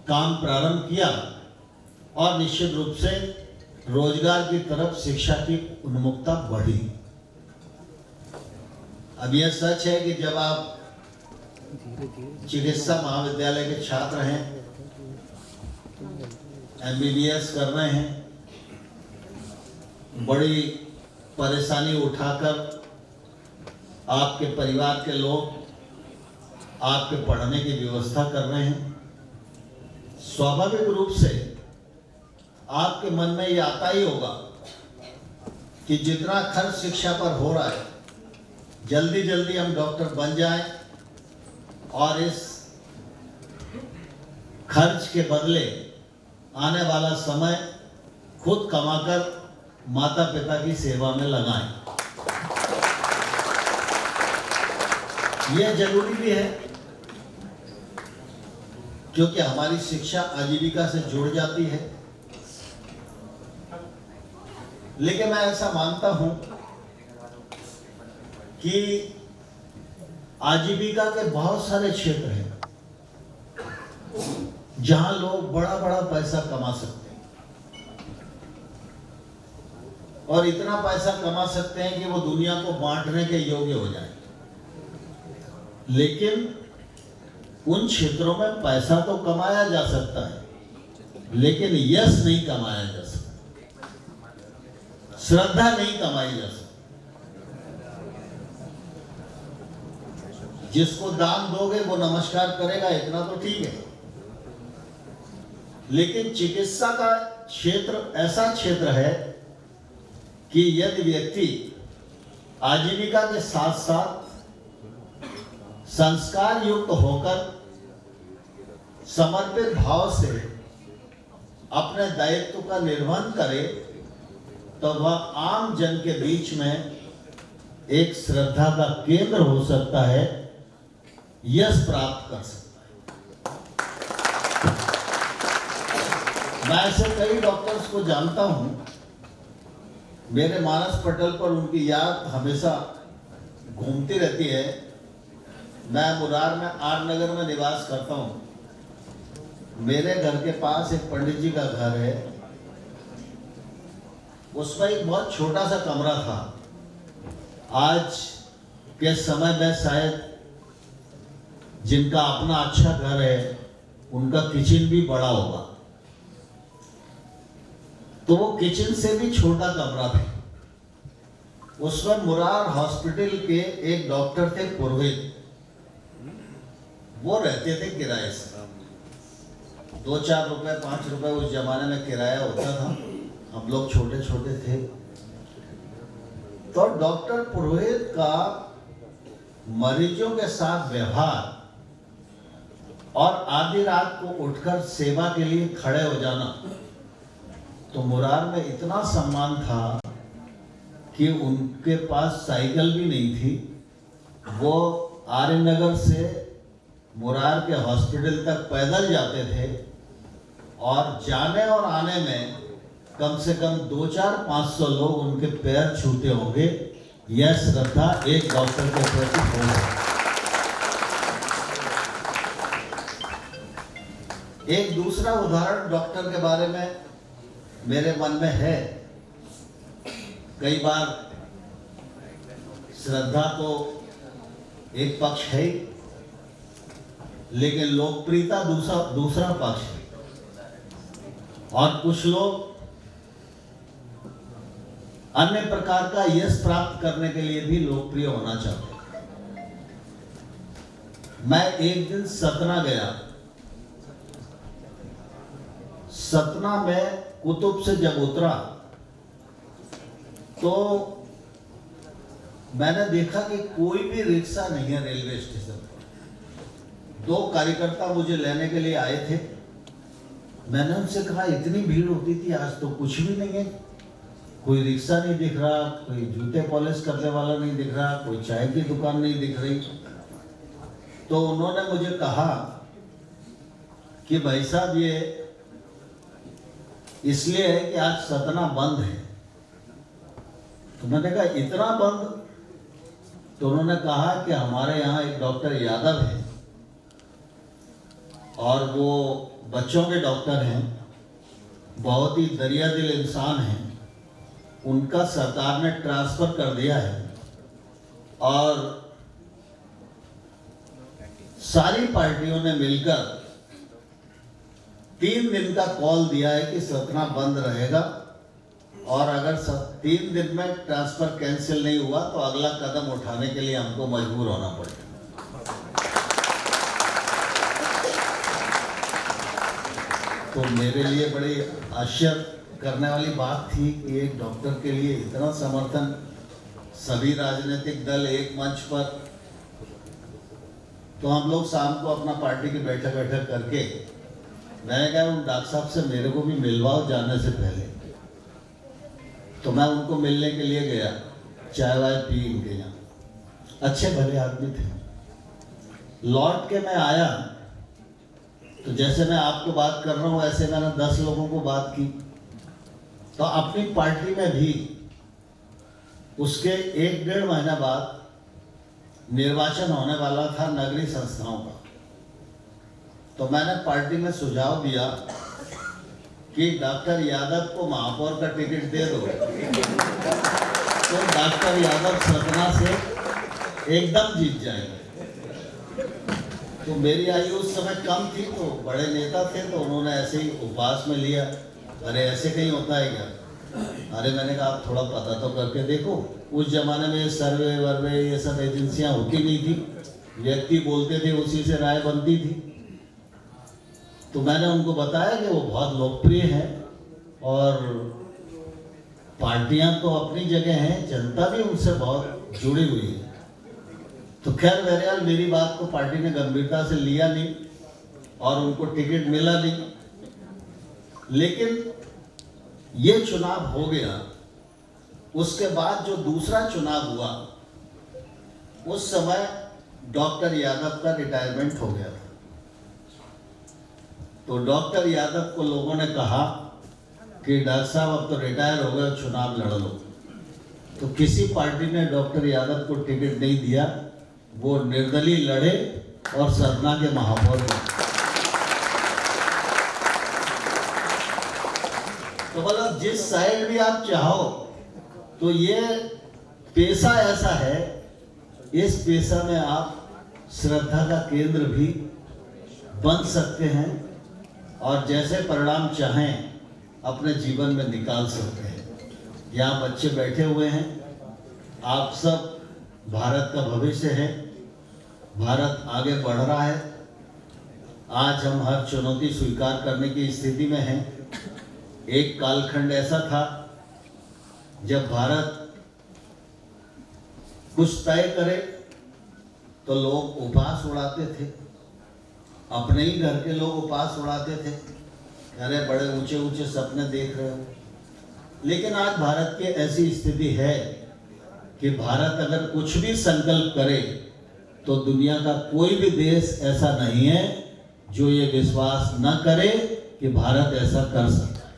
काम प्रारंभ किया और निश्चित रूप से रोजगार की तरफ शिक्षा की उन्मुखता बढ़ी। अब यह सच है कि जब आप चिकित्सा महाविद्यालय के छात्र हैं, MBBS कर रहे हैं, बड़ी परेशानी उठाकर आपके परिवार के लोग आपके पढ़ने की व्यवस्था कर रहे हैं, स्वाभाविक रूप से आपके मन में ये आता ही होगा कि जितना खर्च शिक्षा पर हो रहा है, जल्दी जल्दी हम डॉक्टर बन जाएं और इस खर्च के बदले आने वाला समय खुद कमाकर माता पिता की सेवा में लगाएं। यह जरूरी भी है क्योंकि हमारी शिक्षा आजीविका से जुड़ जाती है। लेकिन मैं ऐसा मानता हूं कि आजीविका के बहुत सारे क्षेत्र हैं जहां लोग बड़ा बड़ा पैसा कमा सकते हैं और इतना पैसा कमा सकते हैं कि वो दुनिया को बांटने के योग्य हो जाए। लेकिन उन क्षेत्रों में पैसा तो कमाया जा सकता है, लेकिन यश नहीं कमाया जा सकता, श्रद्धा नहीं कमाई जा सकती। जिसको दान दोगे वो नमस्कार करेगा, इतना तो ठीक है। लेकिन चिकित्सा का क्षेत्र ऐसा क्षेत्र है कि यदि व्यक्ति आजीविका के साथ साथ संस्कार युक्त होकर समर्पित भाव से अपने दायित्व का निर्वहन करे तो वह आम जन के बीच में एक श्रद्धा का केंद्र हो सकता है, यश प्राप्त कर सकता है। मैं ऐसे कई डॉक्टर्स को जानता हूं, मेरे मानस पटल पर उनकी याद हमेशा घूमती रहती है। मैं मुरार में आर नगर में निवास करता हूं। मेरे घर के पास एक पंडित जी का घर है, उसमें एक बहुत छोटा सा कमरा था। आज के समय में शायद जिनका अपना अच्छा घर है उनका किचन भी बड़ा होगा, तो वो किचन से भी छोटा कमरा था। उसमें मुरार हॉस्पिटल के एक डॉक्टर थे पुरोहित, वो रहते थे किराए से। 2-4 रुपए 5 रुपए उस जमाने में किराया होता था, हम लोग छोटे छोटे थे। तो डॉक्टर पुरोहित का मरीजों के साथ व्यवहार और आधी रात को उठकर सेवा के लिए खड़े हो जाना, तो मुरार में इतना सम्मान था कि उनके पास साइकिल भी नहीं थी। वो आर्यनगर से मुरार के हॉस्पिटल तक पैदल जाते थे और जाने और आने में कम से कम 200-500 लोग उनके पैर छूते होंगे। यह श्रद्धा एक डॉक्टर के प्रति हो है। एक दूसरा उदाहरण डॉक्टर के बारे में मेरे मन में है। कई बार श्रद्धा तो एक पक्ष है, लेकिन लोकप्रियता दूसरा पक्ष है। और कुछ लोग अन्य प्रकार का यश प्राप्त करने के लिए भी लोकप्रिय होना चाहते हैं। मैं एक दिन सतना गया। सतना में कुतुब से जब उतरा तो मैंने देखा कि कोई भी रिक्शा नहीं है रेलवे स्टेशन पर। 2 कार्यकर्ता मुझे लेने के लिए आए थे। मैंने उनसे कहा इतनी भीड़ होती थी, आज तो कुछ भी नहीं है। कोई रिक्शा नहीं दिख रहा, कोई जूते पॉलिश करने वाला नहीं दिख रहा, कोई चाय की दुकान नहीं दिख रही। तो उन्होंने मुझे कहा कि भाई साहब ये इसलिए है कि आज सतना बंद है। तो मैंने कहा इतना बंद? तो उन्होंने कहा कि हमारे यहाँ एक डॉक्टर यादव है और वो बच्चों के डॉक्टर हैं, बहुत ही दरियादिल इंसान हैं। उनका सरकार ने ट्रांसफर कर दिया है और सारी पार्टियों ने मिलकर 3 दिन का कॉल दिया है कि सतना बंद रहेगा और अगर 3 दिन में ट्रांसफर कैंसिल नहीं हुआ तो अगला कदम उठाने के लिए हमको मजबूर होना पड़ेगा। तो मेरे लिए बड़ी आश्चर्य करने वाली बात थी कि एक डॉक्टर के लिए इतना समर्थन, सभी राजनीतिक दल एक मंच पर। तो हम लोग शाम को अपना पार्टी की बैठक करके मैंने कहा उन डॉक्टर साहब से मेरे को भी मिलवाओ जाने से पहले। तो मैं उनको मिलने के लिए गया, चाय वाय पी इनके यहाँ, अच्छे भले आदमी थे। लौट के मैं आया तो जैसे मैं आपको बात कर रहा हूँ ऐसे मैंने 10 लोगों को बात की। तो अपनी पार्टी में भी उसके 1-1.5 महीना बाद निर्वाचन होने वाला था नगरीय संस्थाओं का। तो मैंने पार्टी में सुझाव दिया कि डॉक्टर यादव को महापौर का टिकट दे दो। तो डॉक्टर यादव सतना से एकदम जीत जाएंगे। तो मेरी आयु उस समय कम थी, तो बड़े नेता थे, तो उन्होंने ऐसे ही उपवास में लिया। अरे ऐसे कहीं होता है क्या? अरे मैंने कहा आप थोड़ा पता तो करके देखो। उस जमाने में सर्वे वर्वे ये सब एजेंसियां होती नहीं थी, व्यक्ति बोलते थे उसी से राय बनती थी। तो मैंने उनको बताया कि वो बहुत लोकप्रिय हैं और पार्टियां तो अपनी जगह हैं, जनता भी उनसे बहुत जुड़ी हुई है। तो खैर बहरहाल मेरी बात को पार्टी ने गंभीरता से लिया नहीं और उनको टिकट मिला नहीं। लेकिन ये चुनाव हो गया, उसके बाद जो दूसरा चुनाव हुआ उस समय डॉक्टर यादव का रिटायरमेंट हो गया था। तो डॉक्टर यादव को लोगों ने कहा कि डॉक्टर साहब अब तो रिटायर हो गए, चुनाव लड़ लो। तो किसी पार्टी ने डॉक्टर यादव को टिकट नहीं दिया, वो निर्दलीय लड़े और सतना के महापौर बने। तो मतलब जिस साइड भी आप चाहो, तो ये पेशा ऐसा है, इस पेशा में आप श्रद्धा का केंद्र भी बन सकते हैं और जैसे परिणाम चाहें अपने जीवन में निकाल सकते हैं। यहाँ बच्चे बैठे हुए हैं, आप सब भारत का भविष्य है, भारत आगे बढ़ रहा है। आज हम हर चुनौती स्वीकार करने की स्थिति में हैं। एक कालखंड ऐसा था जब भारत कुछ तय करे तो लोग उपवास उड़ाते थे, अपने ही घर के लोग उपवास उड़ाते थे, अरे बड़े ऊंचे ऊंचे सपने देख रहे हो। लेकिन आज भारत की ऐसी स्थिति है कि भारत अगर कुछ भी संकल्प करे तो दुनिया का कोई भी देश ऐसा नहीं है जो ये विश्वास न करे कि भारत ऐसा कर सकता है।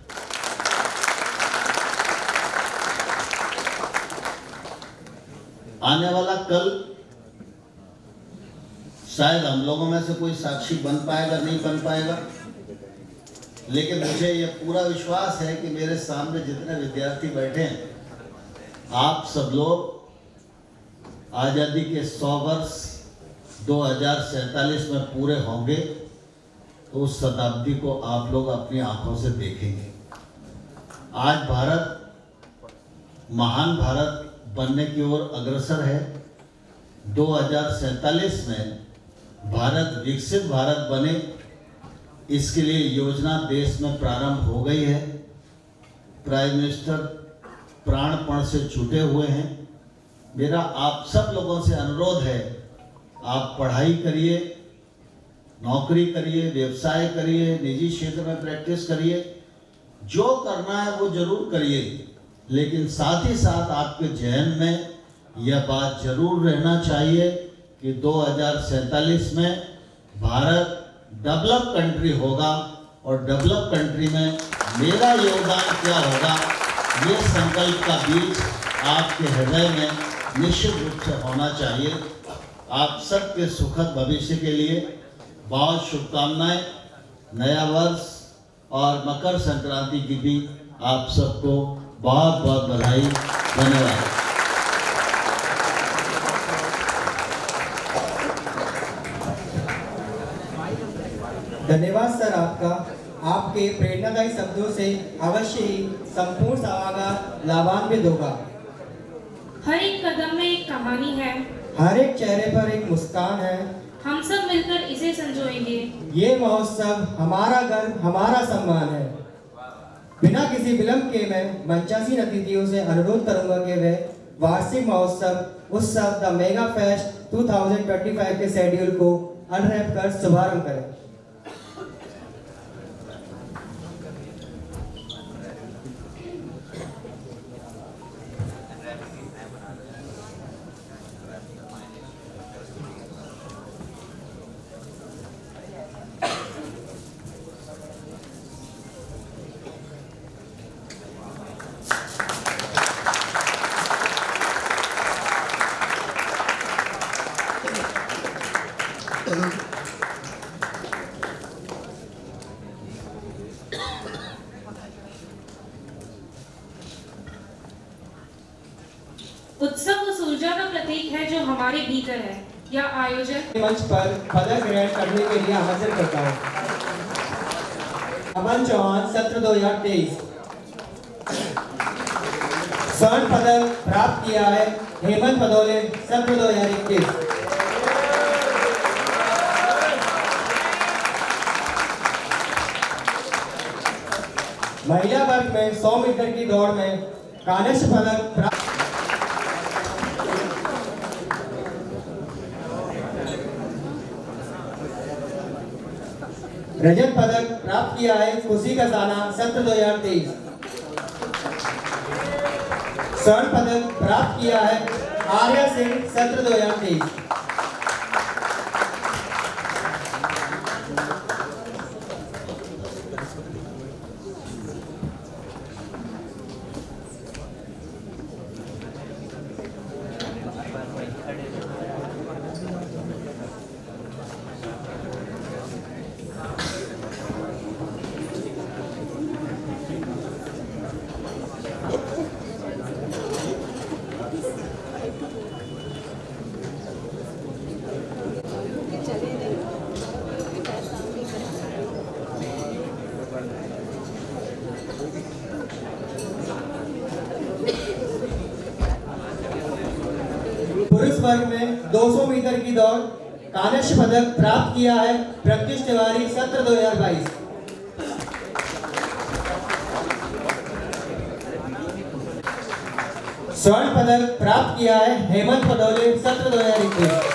आने वाला कल शायद हम लोगों में से कोई साक्षी बन पाएगा नहीं बन पाएगा, लेकिन मुझे ये पूरा विश्वास है कि मेरे सामने जितने विद्यार्थी बैठे हैं, आप सब लोग आज़ादी के 100 वर्ष 2047 में पूरे होंगे तो उस शताब्दी को आप लोग अपनी आंखों से देखेंगे। आज भारत महान भारत बनने की ओर अग्रसर है। 2047 में भारत विकसित भारत बने, इसके लिए योजना देश में प्रारंभ हो गई है। प्राइम मिनिस्टर प्राणपण से जुटे हुए हैं। मेरा आप सब लोगों से अनुरोध है, आप पढ़ाई करिए, नौकरी करिए, व्यवसाय करिए, निजी क्षेत्र में प्रैक्टिस करिए, जो करना है वो जरूर करिए, लेकिन साथ ही साथ आपके जहन में यह बात जरूर रहना चाहिए कि 2047 में भारत डेवलप कंट्री होगा और डेवलप कंट्री में मेरा योगदान क्या होगा, ये संकल्प का बीज आपके हृदय में निश्चित रूप से होना चाहिए। आप सबके सुखद भविष्य के लिए बहुत शुभकामनाएं। नया वर्ष और मकर संक्रांति की भी आप सबको बहुत बहुत बधाई। धन्यवाद। धन्यवाद सर आपका। आपके प्रेरणादायी शब्दों से अवश्य ही संपूर्ण सभागार लाभान्वित होगा। हर एक कदम में एक कहानी है, हर एक चेहरे पर एक मुस्कान है। हम सब मिलकर इसे संजोएंगे। ये महोत्सव हमारा गर्व, हमारा सम्मान है। बिना किसी विलंब के मैं मंचासीन अतिथियों से अनुरोध करूंगा कि वे वार्षिक महोत्सव उत्सव द मेगा फेस्ट 2025 के शेड्यूल को अनरैप कर शुभारंभ करें। उत्सव उस ऊर्जा का प्रतीक है जो हमारे भीतर है। यह आयोजन मंच पर पदक ग्रहण करने के लिए आमंत्रित करता हूँ। अमन चौहान, सत्र 2023। स्वर्ण पदक प्राप्त किया है हेमंत पदोले, सत्र 2021। महिला वर्ग में 100 मीटर की दौड़ में कांस्य पदक प्राप्त। रजत पदक प्राप्त किया है खुशी खजाना, सत्र 2023। स्वर्ण पदक प्राप्त किया है आर्या सिंह, सत्र 2023। पुरुष वर्ग में 200 मीटर की दौड़ कांस्य पदक प्राप्त किया है प्रत्युष तिवारी, सत्र 2022। स्वर्ण पदक प्राप्त किया है हेमंत पदोले, सत्र 2021।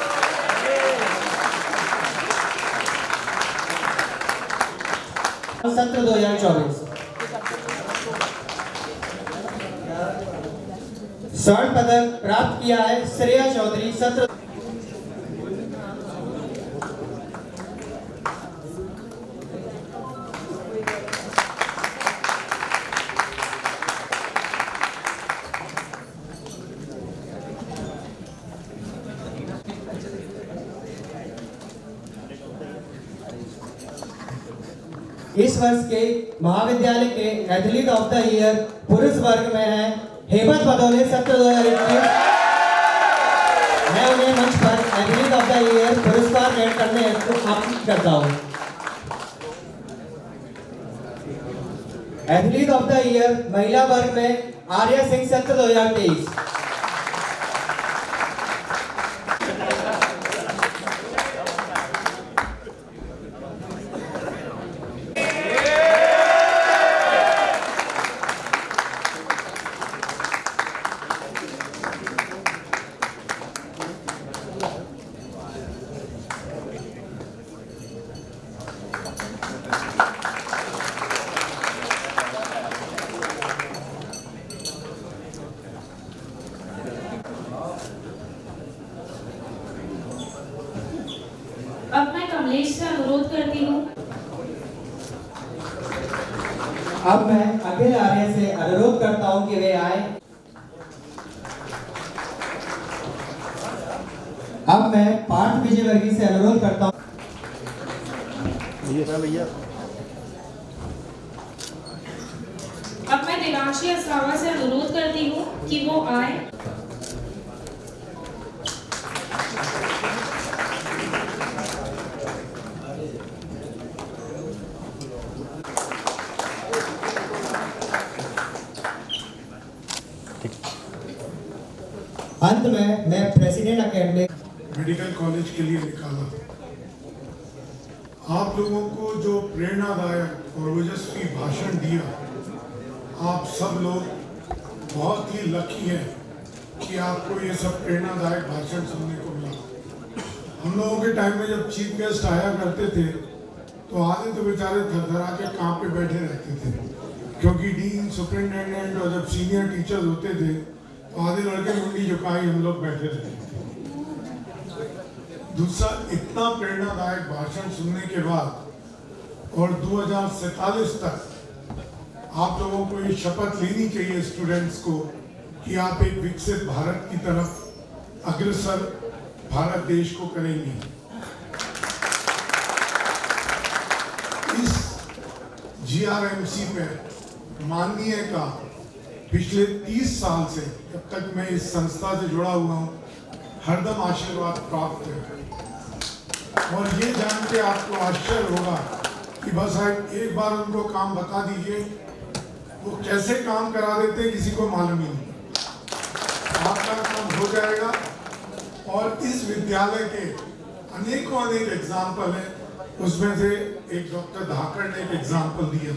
सत्र 2024। स्वर्ण पदक प्राप्त किया है श्रेया चौधरी सत्र। इस वर्ष के महाविद्यालय के एथलीट ऑफ द ईयर पुरुष वर्ग में है हेमंत भदौले सत्र 2021। मैं उन्हें मंच पर एथलीट ऑफ द ईयर पुरस्कार ग्रहण करने हेतु आमंत्रित करता हूँ। एथलीट ऑफ द ईयर महिला वर्ग में आर्या सिंह सत्र 2023। अब मैं कमलेश से अनुरोध करती हूँ। अब मैं अखिल आर्य से अनुरोध करता हूं कि वे आए। अब मैं पार्थ विजयवर्गीय से अनुरोध करता हूं। अब मैं दिलांशी असावा से अनुरोध करती हूँ कि वो आए। अंत में मैं प्रेसिडेंट एकेडमिक मेडिकल कॉलेज के लिए निकाला। आप लोगों को जो प्रेरणादायक और ओजस्वी भाषण दिया, आप सब लोग बहुत ही लकी हैं कि आपको ये सब प्रेरणादायक भाषण सुनने को मिला। हम लोगों के टाइम में जब चीफ गेस्ट आया करते थे तो आधे तो बेचारे थरथरा के कांप पे बैठे रहते थे, क्योंकि डीन, सुपरिटेंडेंट और जब सीनियर टीचर्स होते थे तो आधे लड़के मुंडी झुकाई हम लोग बैठे रहते थे। दूसरा, इतना प्रेरणादायक भाषण सुनने के बाद और 2047 तक आप लोगों को ये शपथ लेनी चाहिए स्टूडेंट्स को कि आप एक विकसित भारत की तरफ अग्रसर भारत देश को करेंगे। इस GRMC पे माननीय का पिछले 30 साल से, जब तक मैं इस संस्था से जुड़ा हुआ हूँ, हरदम आशीर्वाद प्राप्त है। और ये जान के आपको आश्चर्य होगा कि बस आप एक बार उनको काम बता दीजिए, वो कैसे काम करा देते हैं किसी को मालूम ही नहीं। आपका काम हो जाएगा। और इस विद्यालय के अनेकों एग्जाम्पल हैं, उसमें से एक डॉक्टर धाकड़ ने एक एग्जाम्पल दिया।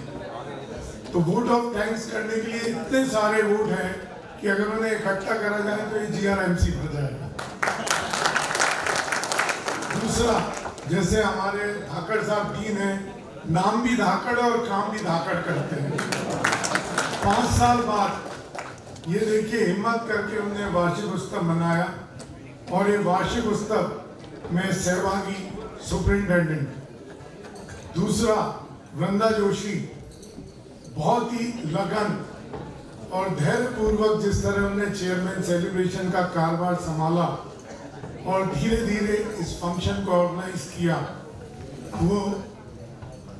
तो वोट ऑफ थैंक्स करने के लिए इतने सारे वोट हैं कि अगर उन्हें इकट्ठा करा जाए तो ये GRMC भर जाएगा। दूसरा, जैसे हमारे धाकड़ साहब डीन हैं, नाम भी धाकड़ और काम भी धाकड़ करते हैं। 5 साल बाद ये देखिए हिम्मत करके उन्होंने वार्षिक उत्सव मनाया, और ये वार्षिक उत्सव में सहभागी सुपरिटेंडेंट। दूसरा, वृंदा जोशी बहुत ही लगन और धैर्य पूर्वक जिस तरह उन्होंने चेयरमैन सेलिब्रेशन का कारोबार संभाला और धीरे धीरे इस फंक्शन को ऑर्गेनाइज किया, वो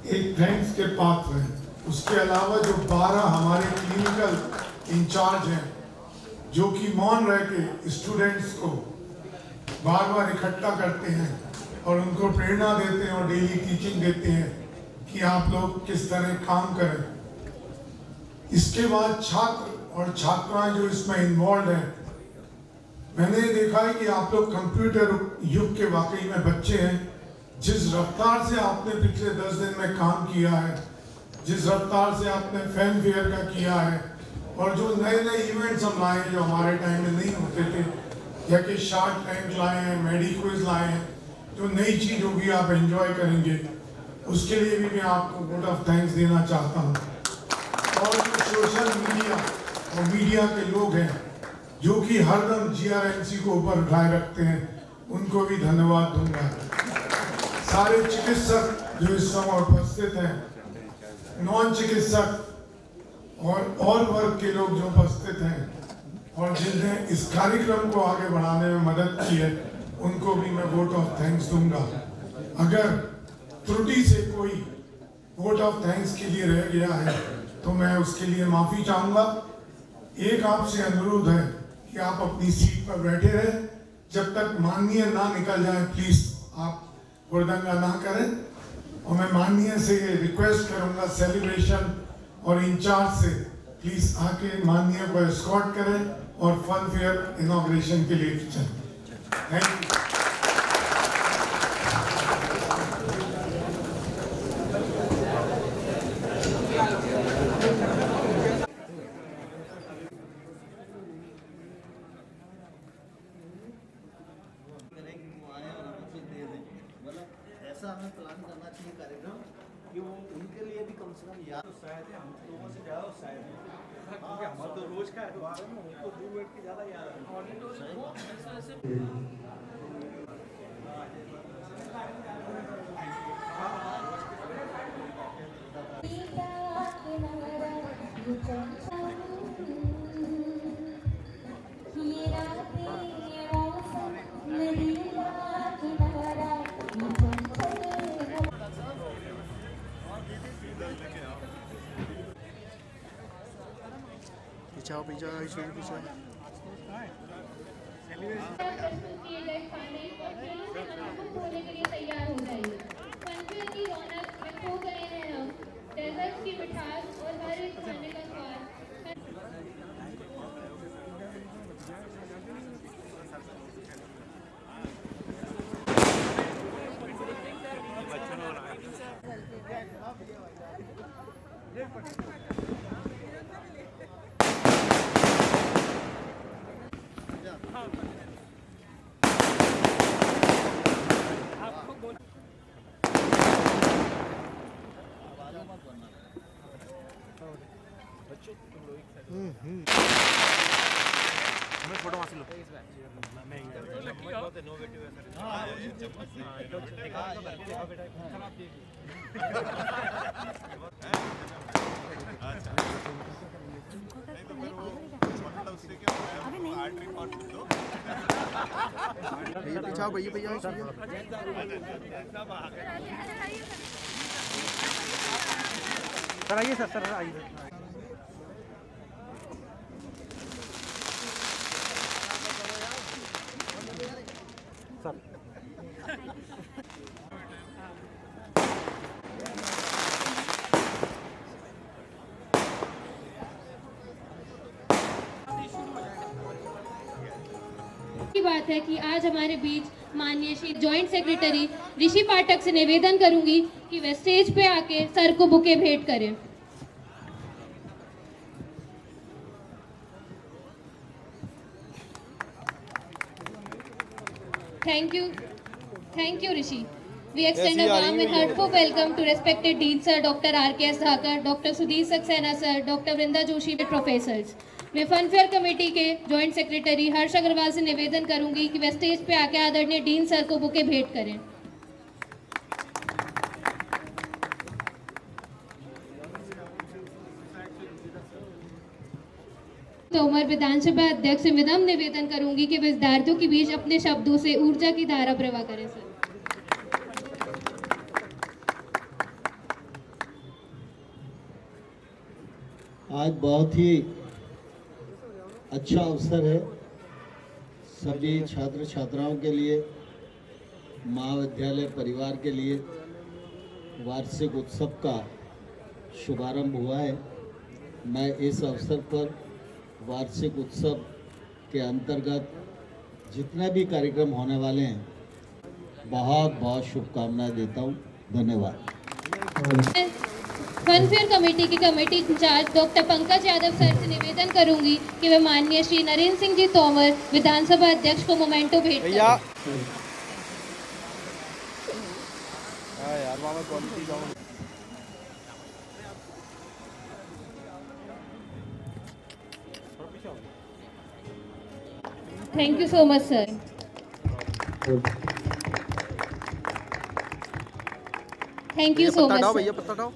एक थैंक्स के पात्र हैं। उसके अलावा जो 12 हमारे क्लिनिकल इंचार्ज हैं, जो कि मौन रह के स्टूडेंट्स को बार बार इकट्ठा करते हैं और उनको प्रेरणा देते हैं और डेली टीचिंग देते हैं कि आप लोग किस तरह काम करें। इसके बाद छात्र और छात्राएं जो इसमें इन्वॉल्व हैं, मैंने देखा है कि आप लोग कंप्यूटर युग के वाकई में बच्चे हैं। जिस रफ्तार से आपने पिछले 10 दिन में काम किया है, जिस रफ्तार से आपने फैन फेयर का किया है, और जो नए नए इवेंट्स हम लाए हैं जो हमारे टाइम में नहीं होते थे, या कि शार्क टैंक लाए हैं, मेडिक्विज लाए हैं, जो नई चीज होगी आप एंजॉय करेंगे, उसके लिए भी मैं आपको वोट ऑफ थैंक्स देना चाहता हूँ। और जो सोशल मीडिया और मीडिया के लोग हैं जो कि हरदम जीआरएमसी को ऊपर उठाए रखते हैं, उनको भी धन्यवाद दूंगा। सारे चिकित्सक जो इस समय उपस्थित हैं, नॉन चिकित्सक और वर्ग के लोग जो उपस्थित हैं और जिन्होंने इस कार्यक्रम को आगे बढ़ाने में मदद की है, उनको भी मैं वोट ऑफ थैंक्स दूंगा। अगर त्रुटि से कोई वोट ऑफ थैंक्स के लिए रह गया है तो मैं उसके लिए माफी चाहूंगा। एक आपसे अनुरोध है कि आप अपनी सीट पर बैठे रहे, जब तक माननीय ना निकल जाए प्लीज आप हुड़दंगा ना करें। और मैं माननीय से रिक्वेस्ट करूंगा सेलिब्रेशन और इंचार्ज से प्लीज आके माननीय को एस्कॉर्ट करें और फन फेयर इनॉग्रेशन के लिए चलें। Thank you. ऐसा हमें प्लान करना चाहिए कार्यक्रम कि वो उनके लिए भी कम से कम याद उत्साहित है। हम लोगों से ज़्यादा उत्साहित है क्योंकि हमारा तो रोज का एतवार है ना, उनको दूर बैठ के ज़्यादा याद पीछाओ पीछाओ पीछाओ प्रस्तुत किए गए खाने और खेलों से मन को धोने के लिए तैयार हो जाइए। फनफेयर की रौनक में खो गए हैं हम, डेजर्ट्स की मिठास और हर एक खाने का स्वाद। हमें फोटो वहाँ से लो। भैया पीछाओ भैया भैया सर आइए सर आइए। की बात है कि आज हमारे बीच माननीय श्री जॉइंट सेक्रेटरी ऋषि पाठक से निवेदन करूंगी कि वे स्टेज पे आके सर को बुके भेंट करें। Thank you, Rishi. We extend a warm and heartful welcome to respected Dean Sir Dr. R.K.S. Dhakar, Dr. Sudhir Saxena Sir, Dr. Vrinda Joshi, Professors. मैं फनफेयर कमेटी के जॉइंट सेक्रेटरी हर्ष अग्रवाल से निवेदन करूंगी कि वे stage पे आके आदरणीय डीन सर को बुके भेंट करें। तोमर विधानसभा अध्यक्ष से विनम्र निवेदन करूंगी कि विद्यार्थियों के बीच अपने शब्दों से ऊर्जा की धारा प्रवाह करें। सर आज बहुत ही अच्छा अवसर है सभी छात्र छात्राओं के लिए, महाविद्यालय परिवार के लिए वार्षिक उत्सव का शुभारंभ हुआ है। मैं इस अवसर पर वार्षिक उत्सव के अंतर्गत जितने भी कार्यक्रम होने वाले हैं बहुत बहुत शुभकामनाएं देता हूं। धन्यवाद। फनफेयर कमेटी की committee in charge doctor Pankaj Yadav sir से निवेदन करूंगी कि वे माननीय श्री नरेंद्र सिंह जी तोमर विधानसभा अध्यक्ष को मोमेंटो भेंट करें। Thank you so much, sir. Thank you so much, sir. पत्ता डाओ